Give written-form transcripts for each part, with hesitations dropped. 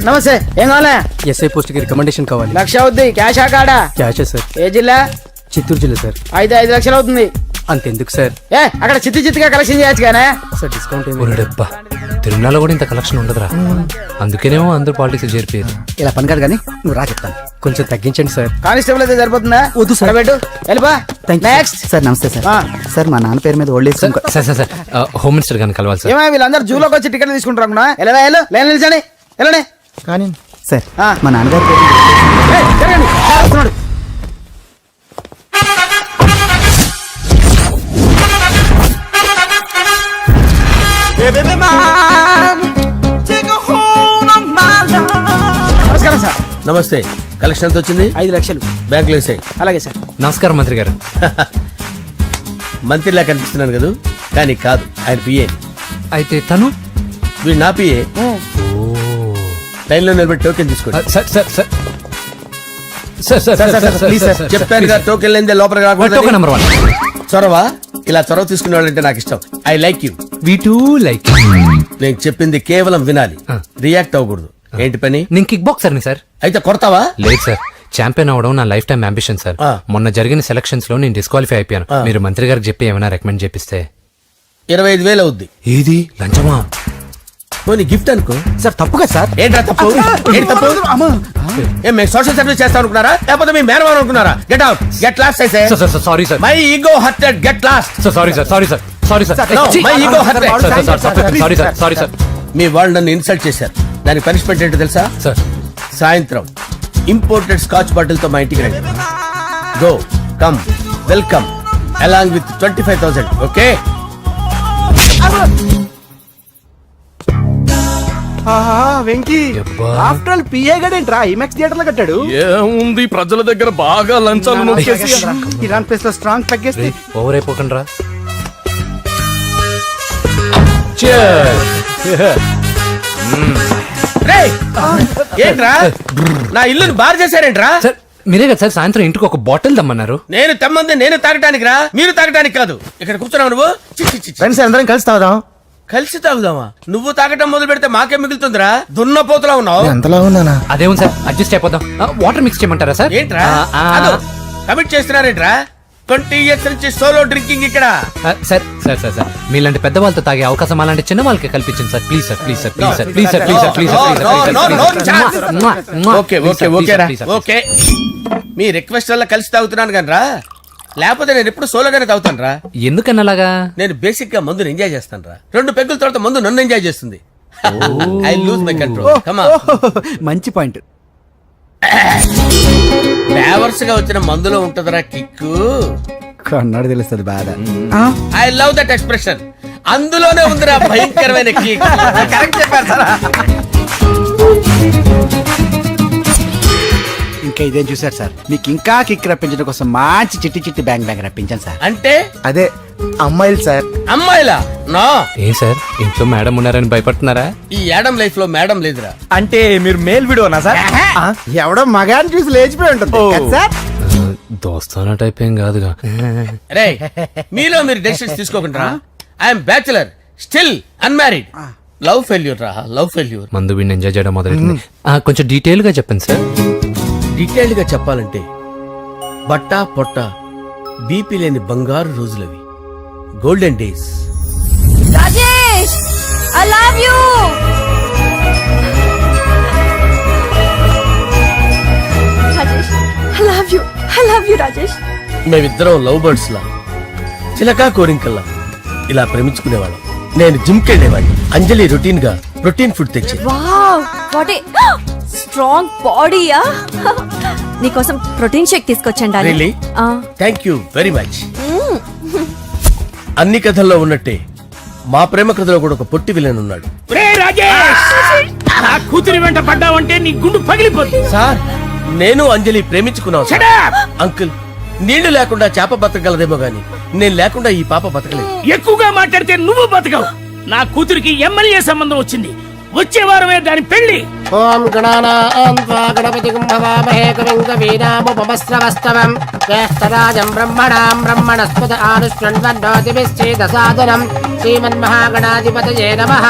నమస్తే. ఏం కావాలా? ఎస్ఐ పోస్ట్ కి రికమెండేషన్ కావాలి. 1,00,000 అవుద్ది. క్యాషా కాడా? క్యాషే సార్. ఏ జిల్లా? చిత్తూరు జిల్లా సార్. 5 లక్షలు అవుతుంది. అంతెందుకు సార్? అక్కడ చిత్తుగా కలెక్షన్ చేయొచ్చు కానీ సార్ డిస్కౌంట్ డబ్బా తిరుమల కూడా ఇంత కలెక్షన్ ఉండదురా. అందుకేనేమో అందరూ పాలిటిక్స్ చేరిపోయారు. ఇలా పని కాదు కానీ నువ్వు రా చెప్తాను. కొంచెం తగ్గించండి సార్. కానిస్టేబుల్ అయితే సరిపోతుందా? వద్దు సార్. పెట్టు వెళ్ళిపా. Next sir. నమస్తే సార్. సార్ మా నాన్న పేరు మీద old age sir sir sir home minister గారిని కలవాలి సార్. ఏమో వీళ్ళందరూ జూలోకి వచ్చి టికెట్ తీసుకుంటారు. లైన్ నిలిచండి. వెళ్ళండి కానీ సార్ మా నాన్నగారు పేరు వస్తున్నాడు. నమస్కారం సార్. నమస్తే. కలెక్షన్ ఎంత వచ్చింది? 5 లక్షలు. బ్యాంకులో వేసాయి. అలాగే సార్. నమస్కారం మంత్రి గారు. మంత్రిలా కనిపిస్తున్నాను కదా, కానీ కాదు, ఆయన పిఏ. అయితే తను వీడు నా పిఏ. లైన్లో నిలబెట్టి టోకెన్ తీసుకోండి. సార్ సార్ సార్ సార్ చెప్పాను కదా, టోకెన్ లేనిదే లోపలికి రాకూడదు. Token number 1. చొరవ. ఇలా చొరవ తీసుకునే వాళ్ళంటే నాకు ఇష్టం. I like you. We two like. నేను చెప్పింది కేవలం వినాలి, రియాక్ట్ అవ్వకూడదు. ఏంటి పని? నేను కిక్ బాక్సర్ని సార్. అయితే కొడతావా? లేదు సార్, ఛాంపియన్ అవడం నా లైఫ్ టైం అంబిషన్ సార్. మొన్న జరిగిన సెలక్షన్స్ లో నేను డిస్క్వాలిఫై అయిపోయాను. మీరు మంత్రి గారికి చెప్పి ఏమైనా రికమెండ్ చేపిస్తే. 25,000 అవుద్ది. ఏది లంచమా? పోనీ గిఫ్ట్ అనుకో. సార్. తప్పుగా సార్. ఏంట్రా తప్పు? ఏంటి తప్పు? ఏం మేము సోషల్ సర్వీస్ చేస్తాం అనుకున్నారా, లేకపోతే మీ మేనమాన్ అనుకున్నారా? Get out, get lost. Sorry sir. My ego hurted, get lost. Sorry sir. Sorry sir. Sorry sir. My ego hurted. Sorry sir. Sorry sir. మీ వాళ్ళు నన్ను ఇన్సల్ట్ చేశారు. దానికి పనిష్మెంట్ ఏంటో తెలుసా? సార్ సాయంత్రం ఇంపోర్టెడ్ స్కాచ్ బాటిల్ తో మా ఇంటికి రండి. Go come welcome along with 25,000. Okay? Venky after all PA గడేంట్రా ఇమెక్స్ థియేటర్ లో కట్టాడు. ఏముంది, ప్రజల దగ్గర బాగా లంచాలు నొక్కేసి ఇరాన్ ప్లేస్ లో స్ట్రాంగ్ తగ్గేస్తే ఓవర్ అయిపోకండి రా. ఏంట్రా నా ఇల్లుని బార్ చేశారేంట్రా? సార్ మీరే కదా సార్ సాయంత్రం ఇంటికి ఒక బాటిల్ దమ్మన్నారు. నేను తెమ్మంది నేను తాగటానికి రా, మీరు తాగటానికి కాదు. ఇక్కడ కూర్చున్నావు నువ్వు. ఫ్రెండ్స్ అందరం కలిసి తాగుదాం. కలిసి తాగుదామా? నువ్వు తాగటం మొదలు పెడితే మాకే మిగులుతుందిరా. దున్నపోతులా ఉన్నావు. ఎంతలా ఉన్నానా? అదేమో సార్, అడ్జస్ట్ అయిపోదాం. వాటర్ మిక్స్ చేయమంటారా సార్? ఏంట్రా కమిట్ చేస్తున్నారేంట్రా? 20 years నుంచి సోలో డ్రింకింగ్ ఇక్కడ. సార్ సార్ సార్ సార్ మీలాంటి పెద్ద వాళ్ళతో తాగే అవకాశం అలాంటి చిన్న వాళ్ళకి కల్పించండి sir. Please sir. Please sir. Please sir. Please sir. Please sir. Please sir. Okay okay okay రా. ఓకే మీ రిక్వెస్ట్ వల్ల కలిసి తాగుతున్నాను కానీ రా, లేకపోతే నేను ఎప్పుడు సోలోగానే తాగుతాను రా. ఎందుకన్నా అలాగా? నేను బేసిక్ గా మందుని ఎంజాయ్ చేస్తాను రా. 2 పెగ్గుల తర్వాత మందు నన్ను ఎంజాయ్ చేస్తుంది. I lose my control. Come on. మంచి పాయింట్. ఫ్లేవర్స్ గా వచ్చిన మందులో ఉంటదరా కిక్కు. కన్నాడు తెలుస్తుంది బాధ. I love that expression. అందులోనే ఉందిరా భయంకరమైన కిక్. కరెక్ట్ చెప్పారు సార్. ఇంకా ఇదేం చూసారు సార్, మీకు ఇంకా కిక్ రప్పించడం కోసం మంచి చిట్టి చిట్టి బ్యాంగ్ రప్పించాను సార్. అంటే అదే అమ్మాయిలు సార్. అమ్మాయిలా? నా ఏం సార్ ఇంట్లో మేడం ఉన్నారని భయపడుతున్నారా? ఈ యాడమ్ లైఫ్ లో మేడం లేదురా. అంటే మీరు మేల్ వీడియోనా సార్? ఎవడో మగాన్ని చూసి లేచిపోయి ఉంటుంది సార్. దోస్తానా టైప్ ఏం కాదుగా. రే మీలో మీరు డెసిషన్స్ తీసుకోకుండా. I'm bachelor, still unmarried. Love failure రా, లవ్ ఫెయిల్యూర్. మందు వీడిని ఎంజాయ్ చేయడం మొదలైంది. కొంచెం డీటెయిల్ గా చెప్పండి సార్. డీటెయిల్డ్ గా చెప్పాలంటే బట్టా పొట్ట బీపీ లేని బంగారు రోజులవి, golden days. Rajesh, I love you. Rajesh, I love you. I love you, Rajesh. మేమిద్దరం లవ్ బర్డ్స్ లా, చిలకా కోరింకల్లా ఇలా ప్రేమించుకునేవాళ్ళం. నేను జిమ్ కెళ్ళేవాడిని. అంజలి రొటీన్ గా ప్రోటీన్ ఫుడ్ తెచ్చి. వావ్, వాట్ ఏ స్ట్రాంగ్ బాడీయా. నీకోసం ప్రోటీన్ షేక్ తీసుకొచ్చండి. Really? Thank you very much. అన్ని కథల్లో ఉన్నట్టే మా ప్రేమ కథలో కూడా ఒక పొట్టి విలన్ ఉన్నాడు. కూతురి వెంట పడ్డావంటే నీ గుండు పగిలిపోతుంది. సార్ నేను అంజలి ప్రేమించుకున్నాను. అంకుల్, నీళ్లు లేకుండా చేప బతకగలదేమో గాని నేను లేకుండా ఈ పాప బతకలేదు. ఎక్కువగా మాట్లాడితే నువ్వు బతకవు. నా కూతురికి ఎమ్మెల్యే సంబంధం వచ్చింది. వచ్చే వారమే దాని పెళ్లి. ఓం గణపతి జ్యేష్ఠరాజం బ్రహ్మణాం బ్రహ్మణస్పద ఆనుష్ణ్వన్నోతిభిశ్చేదసాదనం శ్రీమన్మహాగణాధిపతయే నమః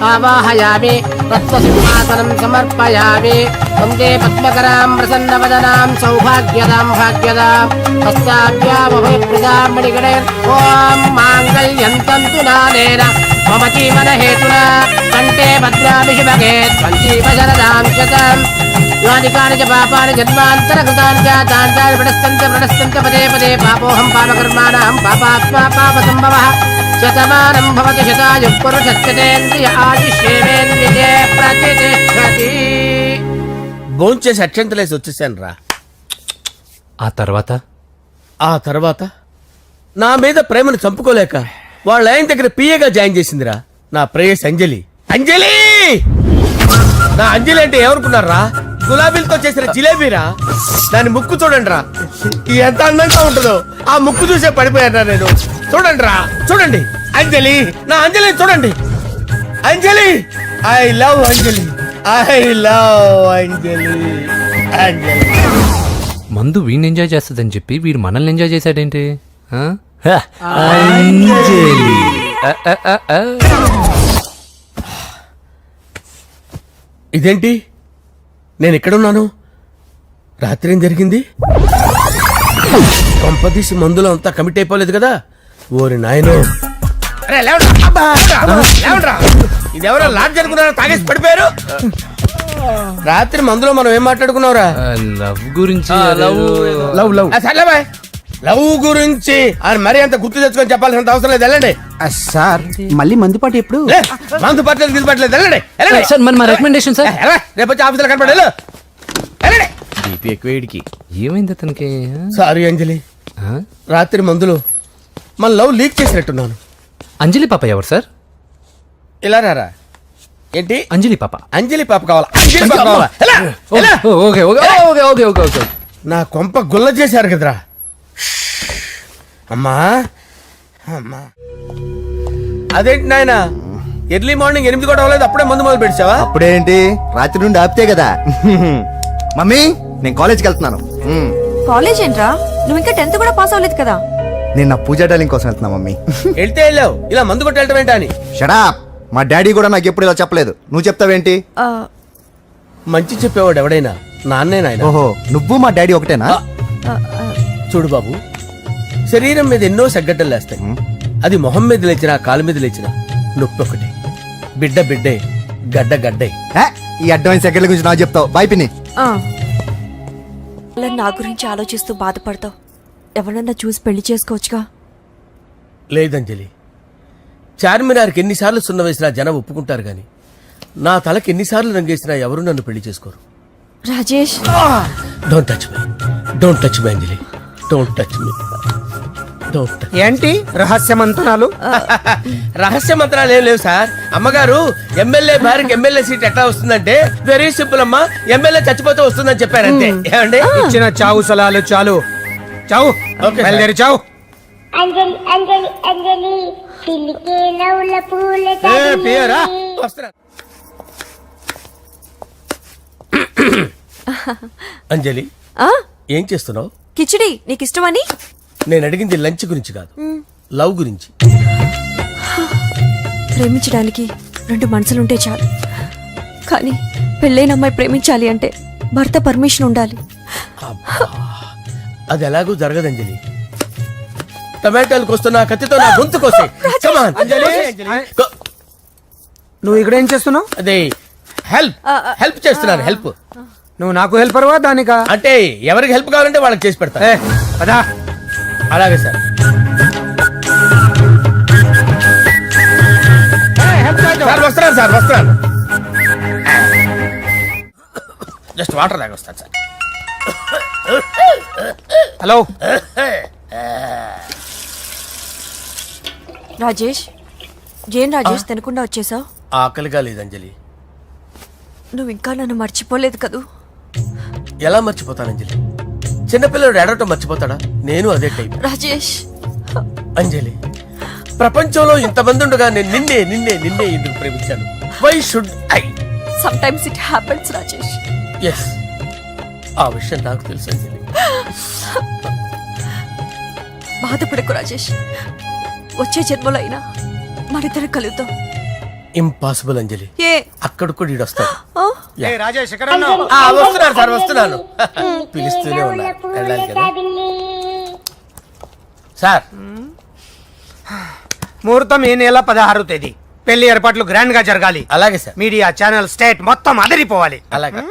ఆవాహయామి తత్వసింహాసనం సమర్పయామి వందే పద్మకరాం ప్రసన్నవదనాం సౌభాగ్యదాం భాగ్యదాం హస్తాభ్యామభయప్రదాం మణిగణే ఓం మాంగళ్యం తంతు నానేన మమ జీవన హేతునా కంటే భద్రామి శుభగే త్వంజీవశరదాం శతం యాని కాని చ పాపాని జన్మాంతరకృతాని చ తాని ప్రణశ్యంత పదే పదే పాపోహం పాపకర్మాణం పాపాత్మా పాపసంభవః శతమానం భవతి శతాయుః పురుషశ్చతేంద్రియ ఆయుష్యేవేంద్రియే ప్రతిష్టతి. భోంచేసి అక్షంతలేసి వచ్చేసాను రా. ఆ తర్వాత నా మీద ప్రేమను చంపుకోలేక వాళ్ళ ఆయన దగ్గర పిఏగా జాయిన్ చేసిందిరా నా ప్రేయస్ అంజలి. అంజలి నా అంజలి అంటే ఎవరుకున్నారా? గులాబీలతో చేసిన జిలేబీరా. దాని ముక్కు చూడండి రా, ఎంత అందంగా ఉంటుందో. ఆ ముక్కు చూసే పడిపోయారా నేను. చూడండి రా, చూడండి అంజలి, నా అంజలి చూడండి. Anjali, I love Anjali, I love Anjali. Anjali మందు వీడిని ఎంజాయ్ చేస్తుందని చెప్పి వీడు మనల్ని ఎంజాయ్ చేశాడేంటి? ఆ? ఇదేంటి నేను ఎక్కడున్నాను? రాత్రి ఏం జరిగింది? కొంపదీసి మందులో అంతా కమిట్ అయిపోలేదు కదా? ఓరి నాయనో, ఇదెవరో లాడ్జ్ అనుకున్నారా? తాగేసి పడిపోయారు. రాత్రి మందులో మనం ఏం మాట్లాడుకున్నావురా? లవ్ గురించి సర్లే బాయ్, లవ్ గురించి అని మరీ అంత గుర్తు తెచ్చుకొని చెప్పాల్సినంత అవసరం లేదు. వెళ్ళండి. సార్ మళ్ళీ మందుపాటి ఎప్పుడు? లే, మందు పట్టలేదు గిల్లు పట్టలేదు. వెళ్ళండి, వెళ్ళండి. సార్ మన రికమెండేషన్ సార్. రేపు వచ్చి ఆఫీసులో కనపడి వెళ్ళు. వెళ్ళండి. ఏమైంది అతనికి? సారీ అంజలి, ఆ? రాత్రి మందులో మన లవ్ లీక్ చేసినట్టున్నాను. అంజలి పాప ఎవరు సార్? ఇలా రారా. ఏంటి? అంజలి పాప. అంజలి పాప కావాలా? అంజలి పాప కావాలా? ఎలా? ఎలా? Okay okay okay okay okay okay. నా కొంప గుల్ల చేశారు కదరా. అమ్మా అమ్మా, అదేంటి నాయన ఎర్లీ మార్నింగ్ 8 కూడా అవ్వలేదు, అప్పుడే మందు మొదలు పెడిచావా? అప్పుడేంటి, రాత్రి నుండి ఆపితే కదా. మమ్మీ, నేను కాలేజ్కి వెళ్తున్నాను. కాలేజ్ ఏంట్రా, నువ్వు ఇంకా 10th కూడా పాస్ అవ్వలేదు కదా. నేను నా పూజా డాలింగ్ కోసం వెళ్తున్నా మమ్మీ. వెళ్తే వెళ్ళావు, ఇలా మందు కొట్టి వెళ్ళటం ఏంటా అని. షడా, మా డాడీ కూడా నాకు ఎప్పుడు ఇలా చెప్పలేదు. నువ్వు చెప్తావేంటి? ఆ, మంచి చెప్పేవాడు ఎవడైనా నాన్నే నాయన. ఓహో, నువ్వు మా డాడీ ఒకటేనా? ఆ, ఆ, చూడు బాబు, శరీరం మీద ఎన్నో సగ్గడ్డలు లేస్తాయి. అది మొహం మీద లేచినా కాలు మీద లేచినా నొప్పి ఒకటి. బిడ్డ బిడ్డే, గడ్డ గడ్డే. ఏ, ఈ అడ్వాన్స్ సెకండ్ల గురించి నాకు చెప్తావు. బాయ్ పిన్ని. ఆ. అలా నా గురించి ఆలోచిస్తూ బాధపడతావు. ఎవరన్నా చూసి పెళ్లి చేసుకోవచ్చుగా. లేదంజలి, చార్మినార్కి ఎన్నిసార్లు సున్న వేసినా జనం ఒప్పుకుంటారు గాని నా తలకి ఎన్నిసార్లు రంగేసినా ఎవరు నన్ను పెళ్లి చేసుకోరు. Rajesh, don't touch me, don't touch me Anjali, don't touch me, don't touch. ఏంటి రహస్య మంతనాలు? రహస్య మంత్రాలు ఏం లేవు సార్. అమ్మగారు ఎమ్మెల్యే భార్యకి ఎమ్మెల్యే సీట్ ఎట్లా వస్తుందంటే వెరీ సింపుల్ అమ్మా, ఎమ్మెల్యే చచ్చిపోతే వస్తుందని చెప్పారంతే. ఏమండి? ఇచ్చిన చావు సలాలు చాలు. చావు, ఓకే, బయలుదేరి చావు. అంజలి అంజలి అంజలి పిల్లికే నవ్వుల పూల పియరా వస్తున్నా. అంజలి, ఆ, ఏం చేస్తున్నావు? కిచిడి నీకు ఇష్టమని. నేను అడిగింది లంచ్ గురించి కాదు, లవ్ గురించి. ప్రేమించడానికి 2 మనసులుంటే చాలు, కానీ పెళ్ళైన అమ్మాయి ప్రేమించాలి అంటే భర్త పర్మిషన్ ఉండాలి. అది ఎలాగూ జరగదు అంజలి. టమాటాలకు వస్తున్న కత్తితో నా గొంతు కోసే. అంజలి, నువ్వు ఇక్కడ ఏం చేస్తున్నావు? అదే హెల్ప్ హెల్ప్ చేస్తున్నాను. హెల్ప్ నువ్వు నాకు హెల్పర్వా దానికా? అంటే ఎవరికి హెల్ప్ కావాలంటే వాళ్ళకి చేసి పెడతా. పదా. అలాగే సార్. సార్ వస్తున్నాను, సార్ వస్తున్నాను. జస్ట్ వాటర్ తాగి వస్తాను సార్. హలో. రాజేష్, ఏం రాజేష్ తినకుండా వచ్చేసావు? ఆకలిగా లేదు అంజలి. నువ్వు ఇంకా నన్ను మర్చిపోలేదు కదూ. ఎలా మర్చిపోతాను అంజలి? చిన్నపిల్లడు ఏడవటం మర్చిపోతాడా? నేను అదే టైప్. రాజేష్, అంజలి, ప్రపంచంలో ఇంతమంది ఉండగా నేను నిన్నే నిన్నే నిన్నే ఎందుకు ప్రేమించాను? Why should I? Sometimes it happens Rajesh. Yes, ఆ విషయం నాకు తెలుసు అంజలి. బాధపడకు రాజేష్, వచ్చే జన్మలో అయినా మనిద్దరం కలుద్దాం. ఇంపాసిబుల్ అంజలి, ఏ అక్కడ కూడా ఈడు వస్తాడు. ఆ? రాజేష్ ఎక్కడ వస్తున్నాను సార్, వస్తున్నాను. పిలుస్తూనే ఉన్నా, వెళ్ళాలి కదా సార్. ముహూర్తం ఈ నెల 16వ తేదీ. పెళ్లి ఏర్పాట్లు గ్రాండ్ గా జరగాలి. అలాగే సార్, మీడియా ఛానల్ స్టేట్ మొత్తం అదిరిపోవాలి. అలాగే.